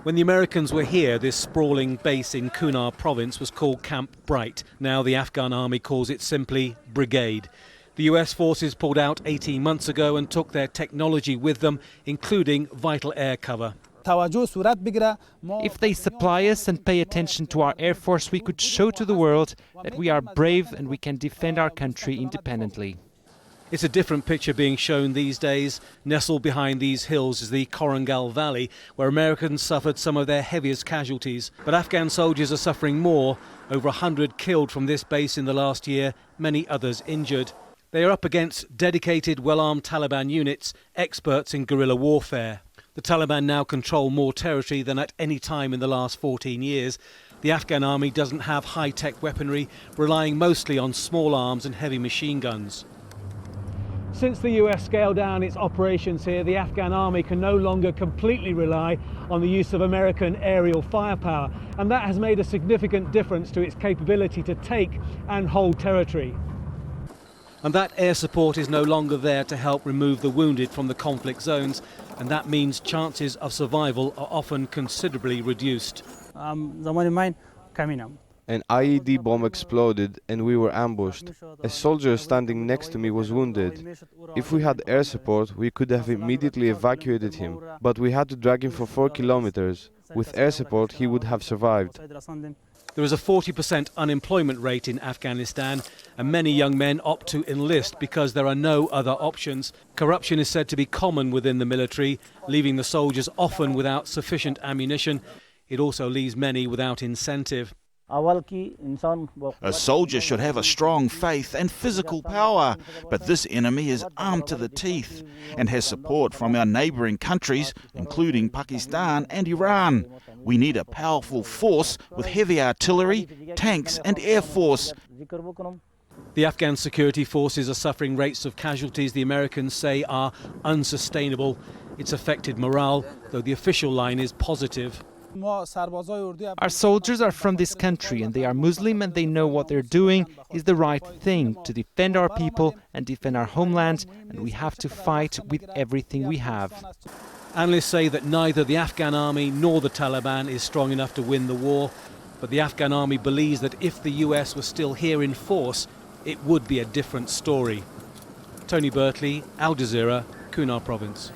When the Americans were here, this sprawling base in Kunar province was called Camp Bright. Now the Afghan army calls it simply Brigade. The US forces pulled out 18 months ago and took their technology with them, including vital air cover. If they supply us and pay attention to our Air Force, we could show to the world that we are brave and we can defend our country independently. It's a different picture being shown these days. Nestled behind these hills is the Korangal Valley, where Americans suffered some of their heaviest casualties. But Afghan soldiers are suffering more. Over 100 killed from this base in the last year, many others injured. They are up against dedicated, well-armed Taliban units, experts in guerrilla warfare. The Taliban now control more territory than at any time in the last 14 years. The Afghan army doesn't have high-tech weaponry, relying mostly on small arms and heavy machine guns. Since the US scaled down its operations here, the Afghan army can no longer completely rely on the use of American aerial firepower, and that has made a significant difference to its capability to take and hold territory. And that air support is no longer there to help remove the wounded from the conflict zones, and that means chances of survival are often considerably reduced. An IED bomb exploded and we were ambushed. A soldier standing next to me was wounded. If we had air support, we could have immediately evacuated him, but we had to drag him for 4 kilometers. With air support, he would have survived. There is a 40% unemployment rate in Afghanistan, and many young men opt to enlist because there are no other options. Corruption is said to be common within the military, leaving the soldiers often without sufficient ammunition. It also leaves many without incentive. A soldier should have a strong faith and physical power, but this enemy is armed to the teeth and has support from our neighbouring countries, including Pakistan and Iran. We need a powerful force with heavy artillery, tanks and air force. The Afghan security forces are suffering rates of casualties the Americans say are unsustainable. It's affected morale, though the official line is positive. Our soldiers are from this country and they are Muslim, and they know what they're doing is the right thing to defend our people and defend our homeland, and we have to fight with everything we have. Analysts say that neither the Afghan army nor the Taliban is strong enough to win the war, but the Afghan army believes that if the US was still here in force, it would be a different story. Tony Birtley, Al Jazeera, Kunar Province.